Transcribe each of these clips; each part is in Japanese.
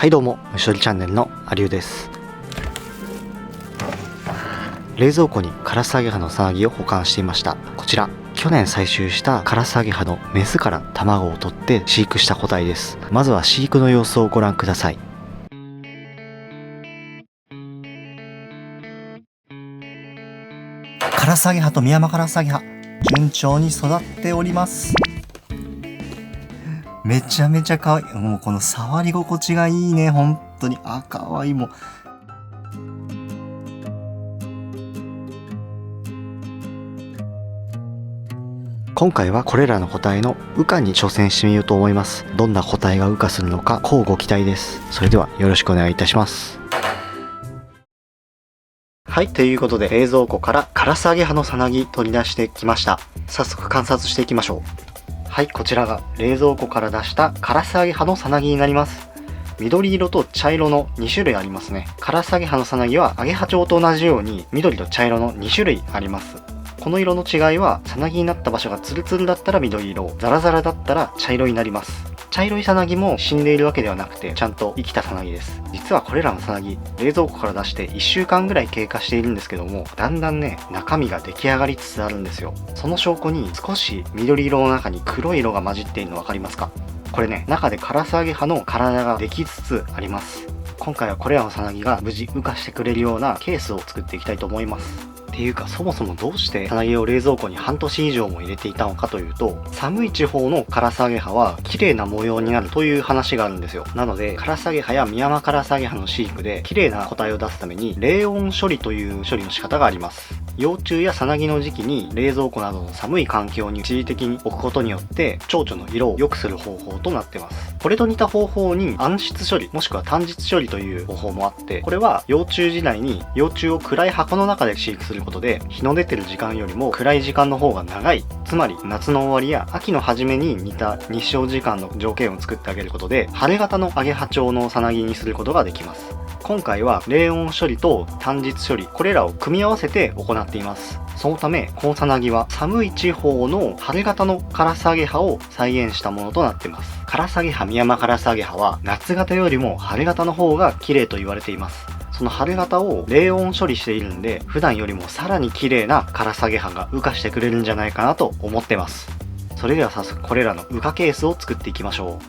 はいどうも、虫取りチャンネルのありゅうです。冷蔵庫にカラスアゲハのさなぎを保管していました。こちら去年採集したカラスアゲハのメスから卵を取って飼育した個体です。まずは飼育の様子をご覧ください。カラスアゲハとミヤマカラスアゲハ、順調に育っております。めちゃめちゃ可愛い。もうこの触り心地がいいね。本当に。可愛い。もう今回はこれらの個体の羽化に挑戦してみようと思います。どんな個体が羽化するのか乞うご期待です。それではよろしくお願いいたします。はい、ということで冷蔵庫からカラスアゲハのさなぎ取り出してきました。早速観察していきましょう。はい、こちらが冷蔵庫から出したカラスアゲハのさなぎになります。緑色と茶色の2種類ありますね。カラスアゲハのさなぎはアゲハチョウと同じように緑と茶色の2種類あります。この色の違いは、さなぎになった場所がツルツルだったら緑色、ザラザラだったら茶色になります。茶色いさなぎも死んでいるわけではなくて、ちゃんと生きたさなぎです。実はこれらのさなぎ、冷蔵庫から出して1週間ぐらい経過しているんですけども、だんだんね、中身が出来上がりつつあるんですよ。その証拠に少し緑色の中に黒い色が混じっているの分かりますか？これね、中でカラスアゲハの体ができつつあります。今回はこれらのさなぎが無事羽化してくれるようなケースを作っていきたいと思います。っていうか、そもそもどうしてさなぎを冷蔵庫に半年以上も入れていたのかというと、寒い地方のカラスアゲハは綺麗な模様になるという話があるんですよ。なのでカラスアゲハやミヤマカラスアゲハの飼育で綺麗な個体を出すために冷温処理という処理の仕方があります。幼虫やさなぎの時期に冷蔵庫などの寒い環境に一時的に置くことによって蝶々の色を良くする方法となってます。これと似た方法に暗室処理もしくは短日処理という方法もあって、これは幼虫時代に幼虫を暗い箱の中で飼育することで日の出てる時間よりも暗い時間の方が長い、つまり夏の終わりや秋の初めに似た日照時間の条件を作ってあげることで晴れ型のアゲハチョウのさなぎにすることができます。今回は冷温処理と短日処理、これらを組み合わせて行っています。そのためこのさなぎは寒い地方の晴れ型のカラスアゲハを再現したものとなっています。カラスアゲハ、ミヤマカラスアゲハは夏型よりも晴れ型の方が綺麗と言われています。その晴れ型を冷温処理しているんで、普段よりもさらに綺麗なカラスアゲハが羽化してくれるんじゃないかなと思ってます。それでは早速これらの羽化ケースを作っていきましょう。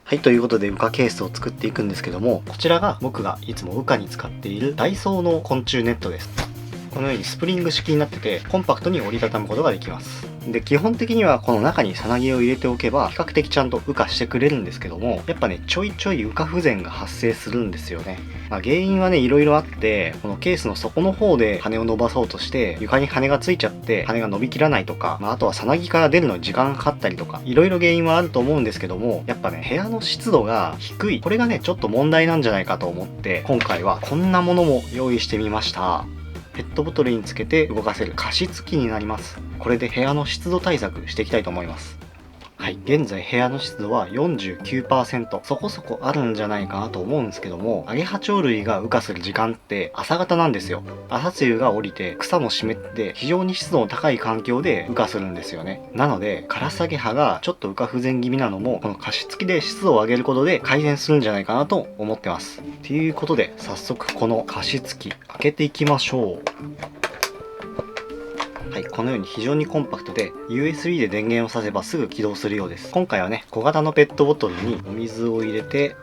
はい、ということで羽化ケースを作っていくんですけども、こちらが僕がいつも羽化に使っているダイソーの昆虫ネットです。このようにスプリング式になっててコンパクトに折りたたむことができます。で、基本的にはこの中にさなぎを入れておけば比較的ちゃんと羽化してくれるんですけども、やっぱね、ちょいちょい羽化不全が発生するんですよね。原因はね、いろいろあって、このケースの底の方で羽を伸ばそうとして床に羽がついちゃって羽が伸びきらないとか、あとはさなぎから出るのに時間がかかったりとか、いろいろ原因はあると思うんですけども、やっぱね、部屋の湿度が低い、これがねちょっと問題なんじゃないかと思って、今回はこんなものも用意してみました。ペットボトルにつけて動かせる加湿器になります。これで部屋の湿度対策していきたいと思います。はい、現在部屋の湿度は 49%、そこそこあるんじゃないかなと思うんですけども、アゲハチョウ類が羽化する時間って朝方なんですよ。朝露が降りて草も湿って非常に湿度の高い環境で羽化するんですよね。なのでカラスアゲハがちょっと羽化不全気味なのも、この加湿器で湿度を上げることで改善するんじゃないかなと思ってます。ということで早速この加湿器開けていきましょう。はい、このように非常にコンパクトで USB で電源をさせばすぐ起動するようです。今回はね、小型のペットボトルにお水を入れて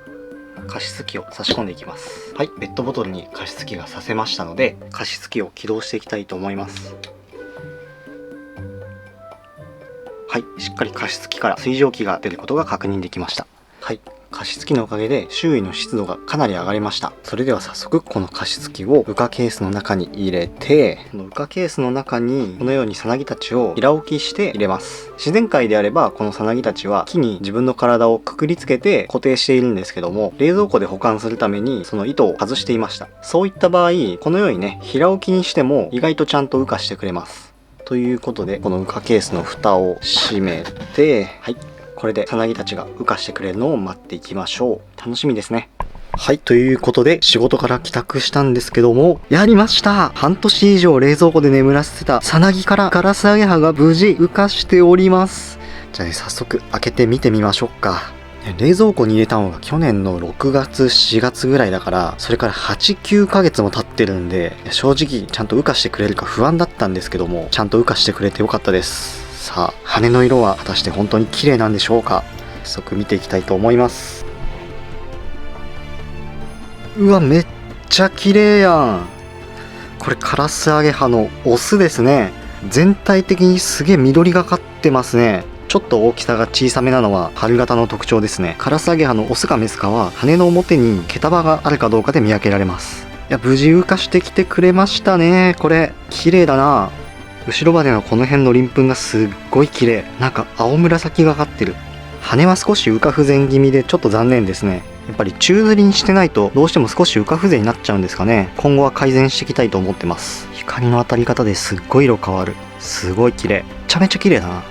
加湿器を差し込んでいきます。はい、ペットボトルに加湿器がさせましたので、加湿器を起動していきたいと思います。はい、しっかり加湿器から水蒸気が出ることが確認できました。はい、加湿器のおかげで周囲の湿度がかなり上がりました。それでは早速この加湿器を羽化ケースの中に入れて、この羽化ケースの中にこのようにさなぎたちを平置きして入れます。自然界であればこのさなぎたちは木に自分の体をくくりつけて固定しているんですけども、冷蔵庫で保管するためにその糸を外していました。そういった場合、このようにね、平置きにしても意外とちゃんと羽化してくれます。ということでこの羽化ケースの蓋を閉めて、はい、これでさなぎたちが羽化してくれるのを待っていきましょう。楽しみですね。はい、ということで仕事から帰宅したんですけども、やりました。半年以上冷蔵庫で眠らせてたさなぎからカラスアゲハが無事羽化しております。じゃあね、早速開けて見てみましょうか。冷蔵庫に入れたのが去年の6月4月ぐらいだから、それから8、9ヶ月も経ってるんで、正直ちゃんと羽化してくれるか不安だったんですけども、ちゃんと羽化してくれてよかったです。さあ、羽の色は果たして本当に綺麗なんでしょうか。早速見ていきたいと思います。うわ、めっちゃ綺麗やん。これカラスアゲハのオスですね。全体的にすげえ緑がかってますね。ちょっと大きさが小さめなのは春型の特徴ですね。カラスアゲハのオスかメスかは羽の表に毛束があるかどうかで見分けられます。いや、無事羽化してきてくれましたね。これ綺麗だな。後ろ羽のこの辺の鱗粉がすっごい綺麗。なんか青紫がかってる。羽は少し羽化不全気味でちょっと残念ですね。やっぱり宙吊りにしてないとどうしても少し羽化不全になっちゃうんですかね。今後は改善していきたいと思ってます。光の当たり方ですっごい色変わる。すごい綺麗。めちゃめちゃ綺麗だな。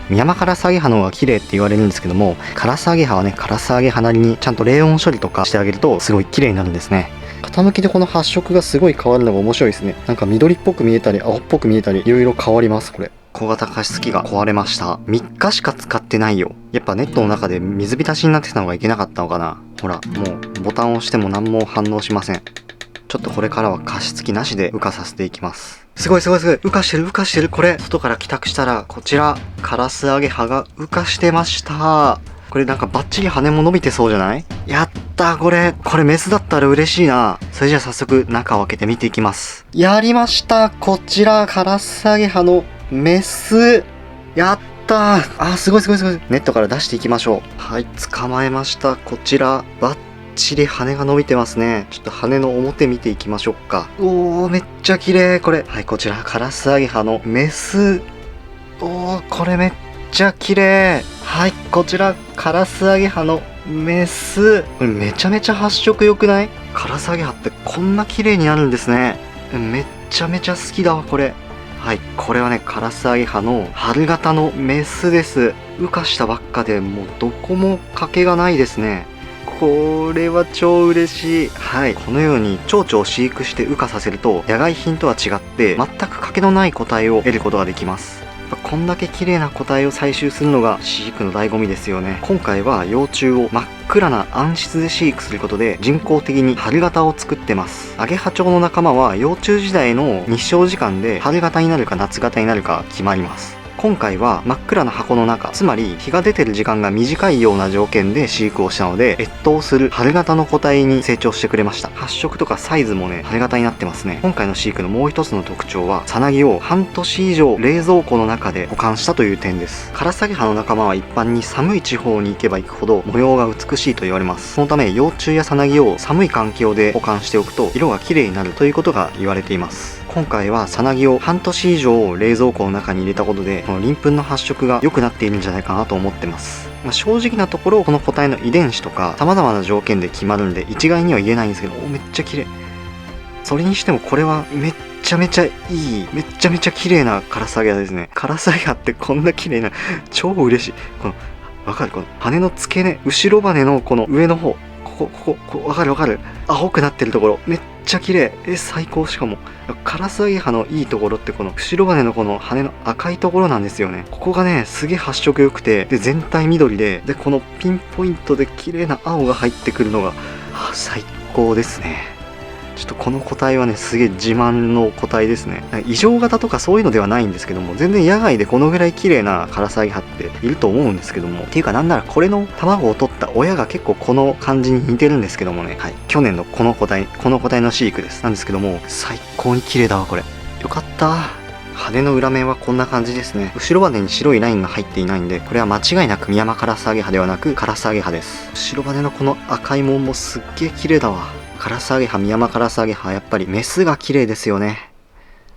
ミヤマカラスアゲハの方が綺麗って言われるんですけども、カラスアゲハはね、カラスアゲハなりにちゃんと冷温処理とかしてあげるとすごい綺麗になるんですね。傾きでこの発色がすごい変わるのが面白いですね。なんか緑っぽく見えたり青っぽく見えたりいろいろ変わります。これ小型加湿器が壊れました。3日しか使ってないよ。やっぱネットの中で水浸しになってたのがいけなかったのかな。ほら、もうボタンを押しても何も反応しません。ちょっとこれからは加湿器なしで羽化させていきます。すごいすごいすごい。羽化してる羽化してる。これ外から帰宅したらこちらカラスアゲハが羽化してました。これなんかバッチリ羽も伸びてそうじゃない？やったー。これメスだったら嬉しいな。それじゃあ早速中を開けて見ていきます。やりました。こちらカラスアゲハのメス。やったー。あー、すごいすごいすごい。ネットから出していきましょう。はい、捕まえました。こちらバッチリ羽が伸びてますね。ちょっと羽の表見ていきましょうか。おー、めっちゃ綺麗。これはい、こちらカラスアゲハのメス。おー、これめっちゃ綺麗。はい、こちらカラスアゲハのメス。これめちゃめちゃ発色良くない？カラスアゲハってこんな綺麗になるんですね。めっちゃめちゃ好きだわこれ。はい、これはねカラスアゲハの春型のメスです。羽化したばっかでもうどこも欠けがないですね。これは超嬉しい。はい、このように蝶々を飼育して羽化させると野外品とは違って全く欠けのない個体を得ることができます。こんだけ綺麗な個体を採集するのが飼育の醍醐味ですよね。今回は幼虫を真っ暗な暗室で飼育することで人工的に春型を作ってます。アゲハチョウの仲間は幼虫時代の日照時間で春型になるか夏型になるか決まります。今回は真っ暗な箱の中、つまり日が出てる時間が短いような条件で飼育をしたので、越冬する春型の個体に成長してくれました。発色とかサイズもね、春型になってますね。今回の飼育のもう一つの特徴は、さなぎを半年以上冷蔵庫の中で保管したという点です。カラスアゲハの仲間は一般に寒い地方に行けば行くほど模様が美しいと言われます。そのため幼虫やさなぎを寒い環境で保管しておくと色が綺麗になるということが言われています。今回はさなぎを半年以上冷蔵庫の中に入れたことでこの鱗粉の発色が良くなっているんじゃないかなと思ってます。正直なところこの個体の遺伝子とか様々な条件で決まるんで一概には言えないんですけど、めっちゃ綺麗。それにしてもこれはめっちゃめちゃいい、めっちゃめちゃ綺麗なカラスアゲハですね。カラスアゲハってこんな綺麗な、超嬉しい。このわかる、この羽の付け根、後ろ羽のこの上の方、ここわかるわかる、青くなってるところめっちゃ綺麗。最高。しかもカラスアゲハのいいところってこの後ろ羽のこの羽の赤いところなんですよね。ここがねすげえ発色良くて、で全体緑でこのピンポイントで綺麗な青が入ってくるのが最高ですね。ちょっとこの個体はねすげえ自慢の個体ですね。異常型とかそういうのではないんですけども、全然野外でこのぐらい綺麗なカラスアゲハっていると思うんですけども、っていうかなんならこれの卵を取った親が結構この感じに似てるんですけどもね。はい、去年のこの個体の飼育ですなんですけども、最高に綺麗だわこれ。よかった。羽の裏面はこんな感じですね。後ろ羽に白いラインが入っていないんで、これは間違いなくミヤマカラスアゲハではなくカラスアゲハです。後ろ羽のこの赤いもんもすっげえ綺麗だわ。カラスアゲハ、ミヤマカラスアゲハはやっぱりメスが綺麗ですよね。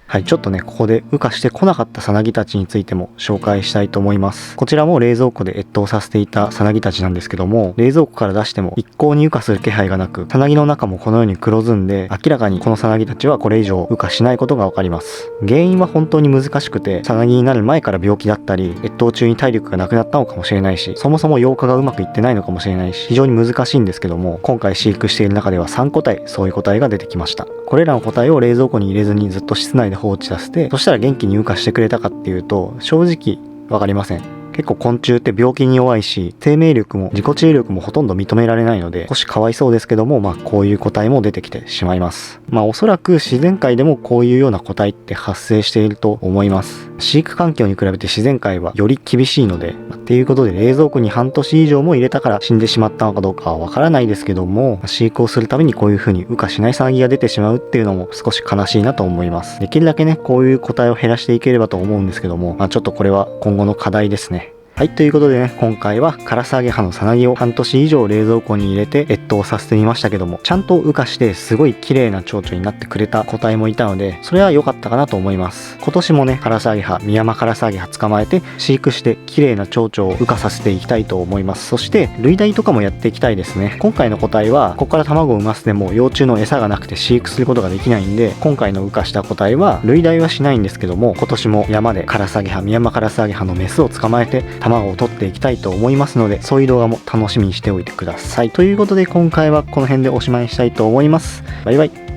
はい、ちょっとねここで羽化してこなかったサナギたちについても紹介したいと思います。こちらも冷蔵庫で越冬させていたサナギたちなんですけども、冷蔵庫から出しても一向に羽化する気配がなく、サナギの中もこのように黒ずんで、明らかにこのサナギたちはこれ以上羽化しないことがわかります。原因は本当に難しくて、サナギになる前から病気だったり越冬中に体力がなくなったのかもしれないし、そもそも養化がうまくいってないのかもしれないし、非常に難しいんですけども、今回飼育している中では3個体そういう個体が出てきました。これらの個体を冷蔵庫に入れずにずっと室内で放置させて、そしたら元気に羽化してくれたかっていうと正直わかりません。結構昆虫って病気に弱いし、生命力も自己治癒力もほとんど認められないので、少しかわいそうですけども、こういう個体も出てきてしまいます。おそらく自然界でもこういうような個体って発生していると思います。飼育環境に比べて自然界はより厳しいので、っていうことで冷蔵庫に半年以上も入れたから死んでしまったのかどうかはわからないですけども、飼育をするためにこういう風に羽化しないさなぎが出てしまうっていうのも少し悲しいなと思います。できるだけね、こういう個体を減らしていければと思うんですけども、ちょっとこれは今後の課題ですね。はい、ということでね、今回はカラスアゲハのさなぎを半年以上冷蔵庫に入れて越冬させてみましたけども、ちゃんと羽化してすごい綺麗な蝶々になってくれた個体もいたので、それは良かったかなと思います。今年もね、カラスアゲハ、ミヤマカラスアゲハ捕まえて飼育して綺麗な蝶々を羽化させていきたいと思います。そして類大とかもやっていきたいですね。今回の個体はここから卵を産ませても幼虫の餌がなくて飼育することができないんで、今回の羽化した個体は類大はしないんですけども、今年も山でカラスアゲハ、ミヤマカラスアゲハのメスを捕まえて卵を取っていきたいと思いますので、そういう動画も楽しみにしておいてください。ということで今回はこの辺でおしまいにしたいと思います。バイバイ。